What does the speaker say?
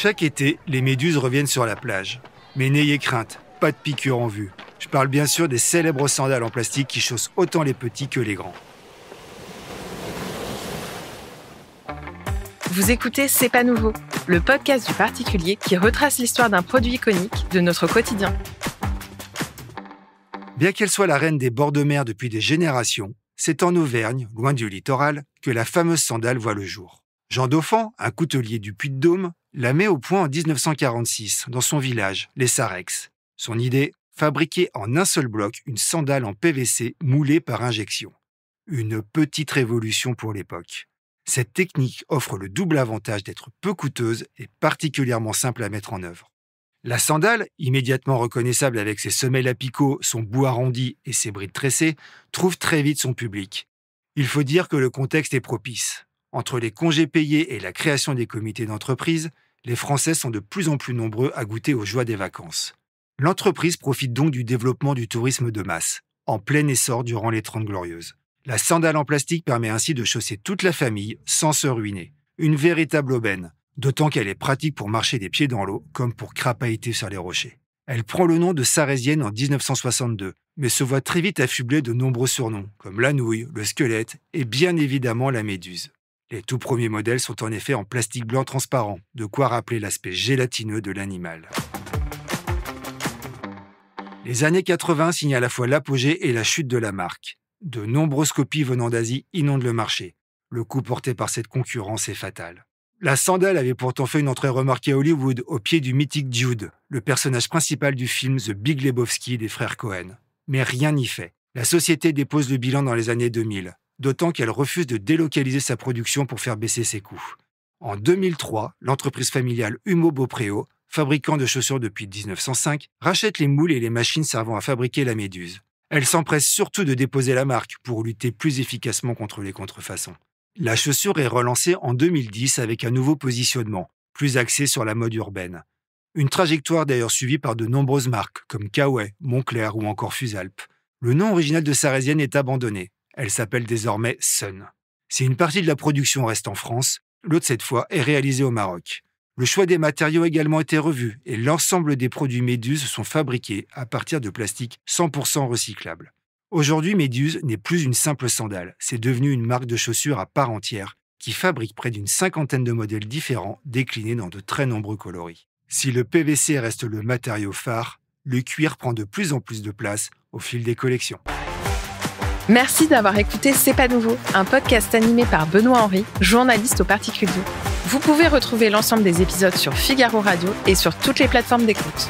Chaque été, les méduses reviennent sur la plage. Mais n'ayez crainte, pas de piqûres en vue. Je parle bien sûr des célèbres sandales en plastique qui chaussent autant les petits que les grands. Vous écoutez C'est pas nouveau, le podcast du particulier qui retrace l'histoire d'un produit iconique de notre quotidien. Bien qu'elle soit la reine des bords de mer depuis des générations, c'est en Auvergne, loin du littoral, que la fameuse sandale voit le jour. Jean Dauphin, un coutelier du Puy-de-Dôme, la met au point en 1946 dans son village, les Sarex. Son idée, fabriquer en un seul bloc une sandale en PVC moulée par injection. Une petite révolution pour l'époque. Cette technique offre le double avantage d'être peu coûteuse et particulièrement simple à mettre en œuvre. La sandale, immédiatement reconnaissable avec ses semelles à picots, son bout arrondi et ses brides tressées, trouve très vite son public. Il faut dire que le contexte est propice. Entre les congés payés et la création des comités d'entreprise, les Français sont de plus en plus nombreux à goûter aux joies des vacances. L'entreprise profite donc du développement du tourisme de masse, en plein essor durant les 30 Glorieuses. La sandale en plastique permet ainsi de chausser toute la famille sans se ruiner. Une véritable aubaine, d'autant qu'elle est pratique pour marcher des pieds dans l'eau comme pour crapahuter sur les rochers. Elle prend le nom de Sarésienne en 1962, mais se voit très vite affublée de nombreux surnoms, comme la nouille, le squelette et bien évidemment la méduse. Les tout premiers modèles sont en effet en plastique blanc transparent, de quoi rappeler l'aspect gélatineux de l'animal. Les années 80 signent à la fois l'apogée et la chute de la marque. De nombreuses copies venant d'Asie inondent le marché. Le coût porté par cette concurrence est fatal. La sandale avait pourtant fait une entrée remarquée à Hollywood au pied du mythique Jude, le personnage principal du film The Big Lebowski des frères Cohen. Mais rien n'y fait. La société dépose le bilan dans les années 2000, d'autant qu'elle refuse de délocaliser sa production pour faire baisser ses coûts. En 2003, l'entreprise familiale Humo Beaupréau, fabricant de chaussures depuis 1905, rachète les moules et les machines servant à fabriquer la méduse. Elle s'empresse surtout de déposer la marque pour lutter plus efficacement contre les contrefaçons. La chaussure est relancée en 2010 avec un nouveau positionnement, plus axé sur la mode urbaine. Une trajectoire d'ailleurs suivie par de nombreuses marques comme Kawaii, Moncler ou encore Fusalp. Le nom original de Sarésienne est abandonné. Elle s'appelle désormais Sun. Si une partie de la production reste en France, l'autre cette fois est réalisée au Maroc. Le choix des matériaux a également été revu et l'ensemble des produits Méduse sont fabriqués à partir de plastique 100% recyclable. Aujourd'hui, Méduse n'est plus une simple sandale, c'est devenu une marque de chaussures à part entière qui fabrique près d'une 50aine de modèles différents déclinés dans de très nombreux coloris. Si le PVC reste le matériau phare, le cuir prend de plus en plus de place au fil des collections. Merci d'avoir écouté C'est pas nouveau, un podcast animé par Benoît Henry, journaliste au particulier. Vous pouvez retrouver l'ensemble des épisodes sur Figaro Radio et sur toutes les plateformes d'écoute.